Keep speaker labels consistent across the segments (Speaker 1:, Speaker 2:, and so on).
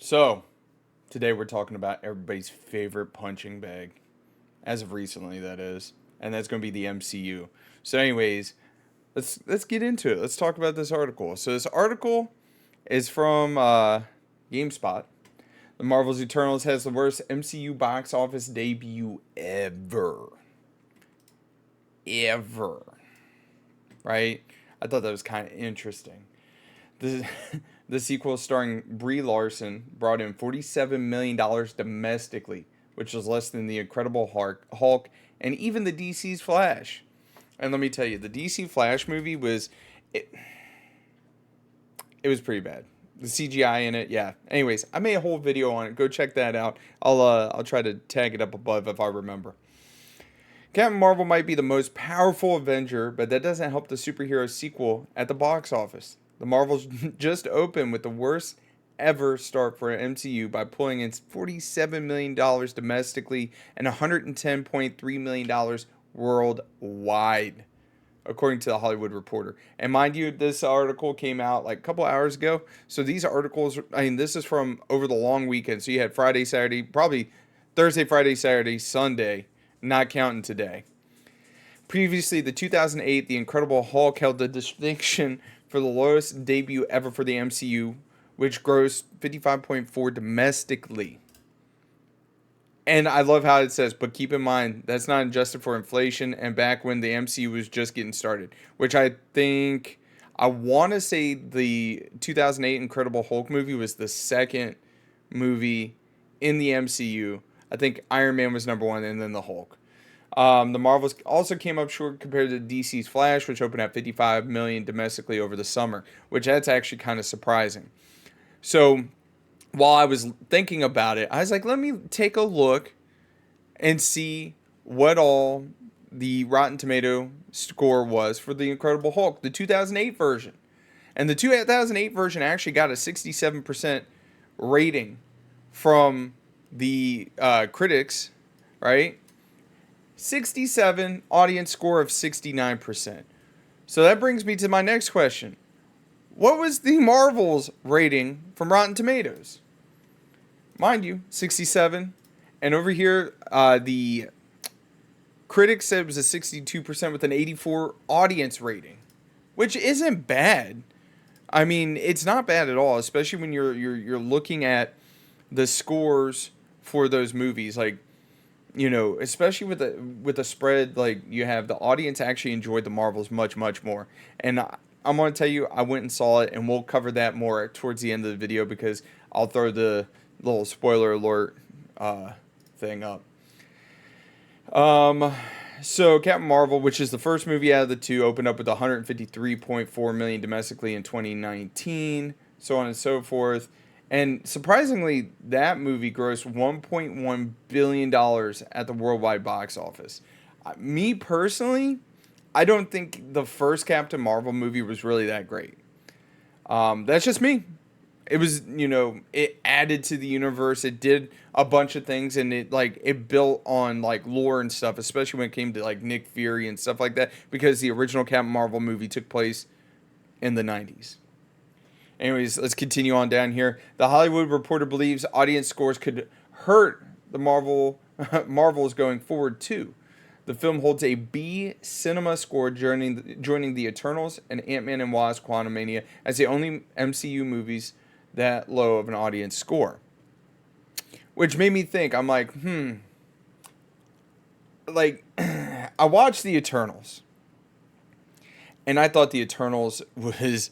Speaker 1: So, today we're talking about everybody's favorite punching bag, as of recently, that is, and that's going to be the MCU. So, anyways, let's get into it. Let's talk about this article. So, this article is from GameSpot. The Marvel's Eternals has the worst MCU box office debut ever. Right? I thought that was kind of interesting. The the sequel starring Brie Larson brought in $47 million domestically, which was less than the Incredible Hulk and even the DC's Flash. And let me tell you, the DC Flash movie it, it was pretty bad. The CGI in it, yeah. Anyways, I made a whole video on it. Go check that out. I'll try to tag it up above if I remember. Captain Marvel might be the most powerful Avenger, but that doesn't help the superhero sequel at the box office. The Marvels just opened with the worst ever start for an MCU by pulling in $47 million domestically and $110.3 million worldwide, according to the Hollywood Reporter. And mind you, this article came out like a couple hours ago. So these articles, this is from over the long weekend. So you had Friday, Saturday, probably Thursday, Friday, Saturday, Sunday, not counting today. Previously, the 2008 The Incredible Hulk held the distinction for the lowest debut ever for the MCU, which grossed 55.4 domestically. And I love how it says, but keep in mind, that's not adjusted for inflation and back when the MCU was just getting started, which I want to say the 2008 Incredible Hulk movie was the second movie in the MCU. I think Iron Man was number one and then the Hulk. The Marvels also came up short compared to DC's Flash, which opened at 55 million domestically over the summer, which that's actually kind of surprising. So while I was thinking about it, I was like, let me take a look and see what all the Rotten Tomato score was for the Incredible Hulk, the 2008 version. And the 2008 version actually got a 67% rating from the critics, right? 67, audience score of 69%. So that brings me to my next question. What was the Marvel's rating from Rotten Tomatoes? Mind you, 67. And over here, the critics said it was a 62% with an 84 audience rating, which isn't bad. I mean, it's not bad at all, especially when you're looking at the scores for those movies. Like, especially with the spread, like you have the audience actually enjoyed the Marvels much more. And I'm going to tell you, I went and saw it, and we'll cover that more towards the end of the video because I'll throw the little spoiler alert thing up. So Captain Marvel, which is the first movie out of the two, opened up with 153.4 million domestically in 2019, so on and so forth. And surprisingly, that movie grossed $1.1 billion at the worldwide box office. Me personally, I don't think the first Captain Marvel movie was really that great. That's just me. It was, it added to the universe. It did a bunch of things, and it built on like lore and stuff, especially when it came to like Nick Fury and stuff like that, because the original Captain Marvel movie took place in the 90s. Anyways, let's continue on down here. The Hollywood Reporter believes audience scores could hurt the Marvels going forward too. The film holds a B cinema score joining the Eternals and Ant-Man and Wasp: Quantumania as the only MCU movies that low of an audience score. Which made me think, I'm like, like, I watched the Eternals, and I thought the Eternals was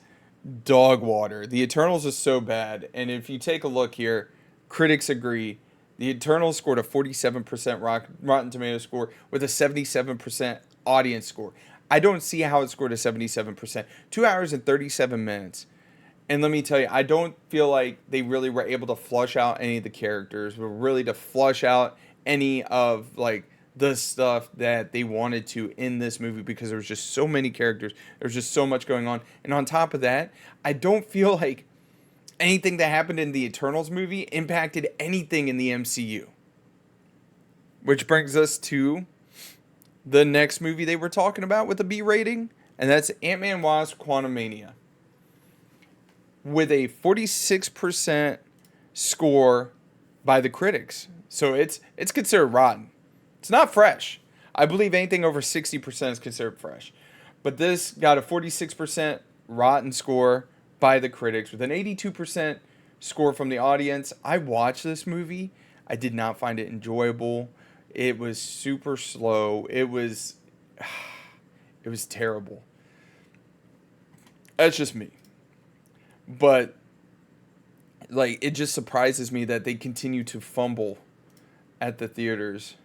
Speaker 1: dog water. The Eternals is so bad, and if you take a look here, critics agree. The Eternals scored a 47% Rotten Tomato score with a 77% audience score. I don't see how it scored a 77%. 2 hours and 37 minutes. And let me tell you, I don't feel like they really were able to flush out any of the characters, but really to flush out any of like the stuff that they wanted to in this movie, because there was just so many characters. There was just so much going on. And on top of that, I don't feel like anything that happened in the Eternals movie impacted anything in the MCU. Which brings us to the next movie they were talking about with a B rating, and that's Ant-Man Wasp: Quantumania. With a 46% score by the critics. So it's considered rotten. It's not fresh. I believe anything over 60% is considered fresh. But this got a 46% rotten score by the critics with an 82% score from the audience. I watched this movie. I did not find it enjoyable. It was super slow. It was terrible. That's just me. But like it just surprises me that they continue to fumble at the theaters.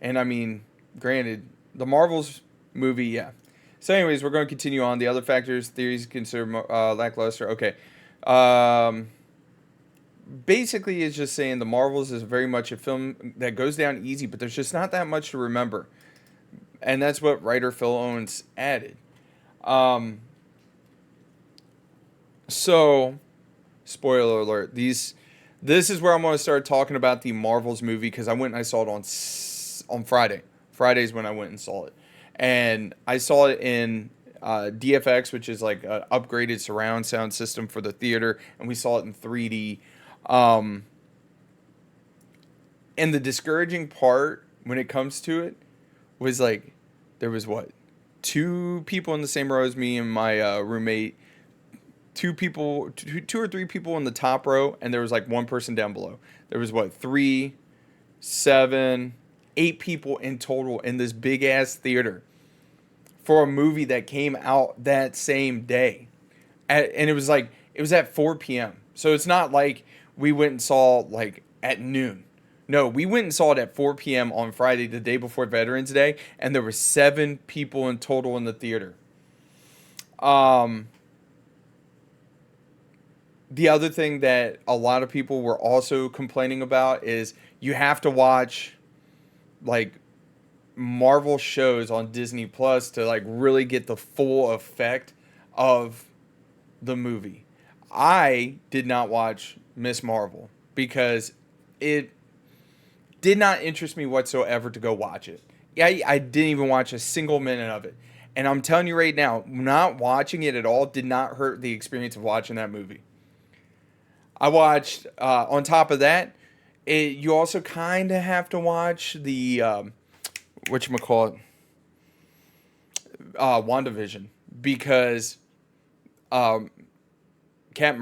Speaker 1: And I mean, granted, the Marvels movie, yeah. So, anyways, we're going to continue on. The other factors, theories considered lackluster. Okay. Um, Basically, it's just saying the Marvels is very much a film that goes down easy, but there's just not that much to remember. And that's what writer Phil Owens added. Um, so, spoiler alert. This is where I'm going to start talking about the Marvels movie because I went and I saw it on Friday. Friday's when I went and saw it, and I saw it in DFX, which is like an upgraded surround sound system for the theater, and we saw it in 3D. Um, and the discouraging part when it comes to it was like there was what, two people in the same row as me and my roommate, two or three people in the top row, and there was like one person down below. There was what, 3, 7, 8 people in total in this big ass theater for a movie that came out that same day. And it was at 4 p.m. So it's not like we went and saw like at noon. No, we went and saw it at 4 p.m. on Friday, the day before Veterans Day, and there were 7 people in total in the theater. The other thing that a lot of people were also complaining about is you have to watch like Marvel shows on Disney Plus to like really get the full effect of the movie. I did not watch Miss Marvel because it did not interest me whatsoever to go watch it. I didn't even watch a single minute of it. And I'm telling you right now, not watching it at all did not hurt the experience of watching that movie. I watched, on top of that, you also kind of have to watch the, whatchamacallit, WandaVision. Because Captain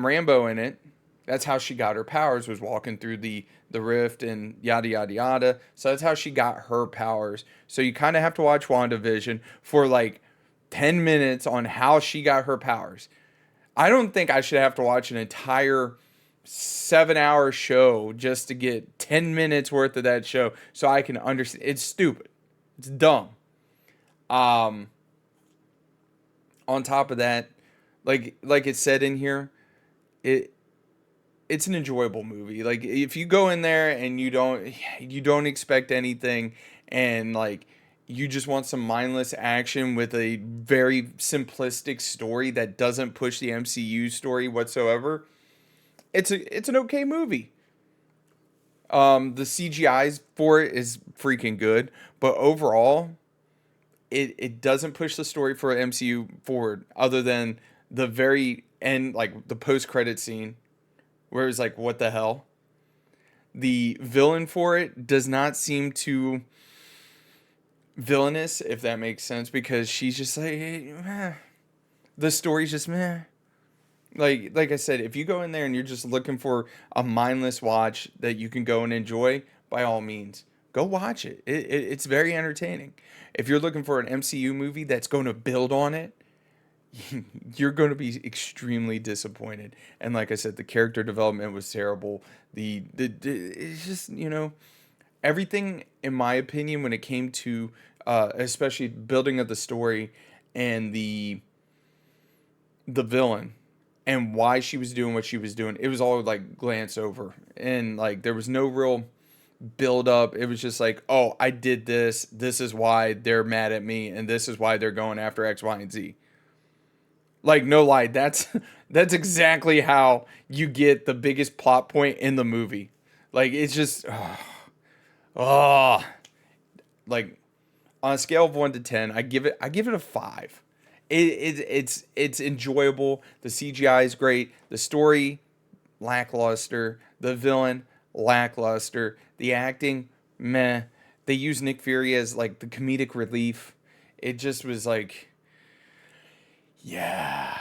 Speaker 1: Rambo in it, that's how she got her powers, was walking through the rift and yada, yada, yada. So that's how she got her powers. So you kind of have to watch WandaVision for like 10 minutes on how she got her powers. I don't think I should have to watch an entire 7-hour show just to get 10 minutes worth of that show so I can understand. It's stupid. It's dumb. On top of that, like it said in here, it's an enjoyable movie. Like if you go in there and you don't expect anything, and like you just want some mindless action with a very simplistic story that doesn't push the MCU story whatsoever, it's an okay movie. The CGI for it is freaking good, but overall, it doesn't push the story for MCU forward other than the very end, like the post credit scene, where it's like, what the hell? The villain for it does not seem to villainous, if that makes sense, because she's just like, meh. The story's just meh. Like I said, if you go in there and you're just looking for a mindless watch that you can go and enjoy, by all means, go watch it. It's very entertaining. If you're looking for an MCU movie that's going to build on it, you're going to be extremely disappointed. And like I said, the character development was terrible. It's just, everything, in my opinion, when it came to especially building of the story and the villain and why she was doing what she was doing, it was all like glance over, and like there was no real build up. It was just like, oh, I did this. This is why they're mad at me, and this is why they're going after X, Y, and Z. Like, no lie, that's exactly how you get the biggest plot point in the movie. Like, it's just, oh, like on a scale of 1 to 10, I give it a 5. It's enjoyable. The CGI is great. The story lackluster. The villain, lackluster. The acting, meh. They use Nick Fury as like the comedic relief. It just was like, yeah.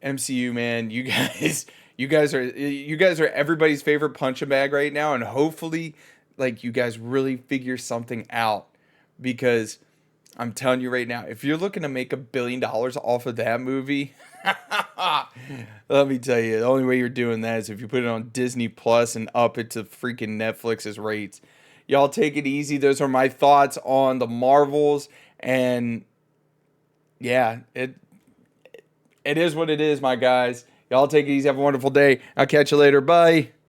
Speaker 1: MCU, man, you guys are everybody's favorite punching bag right now, and hopefully, like, you guys really figure something out, because I'm telling you right now, if you're looking to make $1 billion off of that movie, let me tell you, the only way you're doing that is if you put it on Disney Plus and up it to freaking Netflix's rates. Y'all take it easy. Those are my thoughts on the Marvels, and yeah, it is what it is, my guys. Y'all take it easy. Have a wonderful day. I'll catch you later. Bye.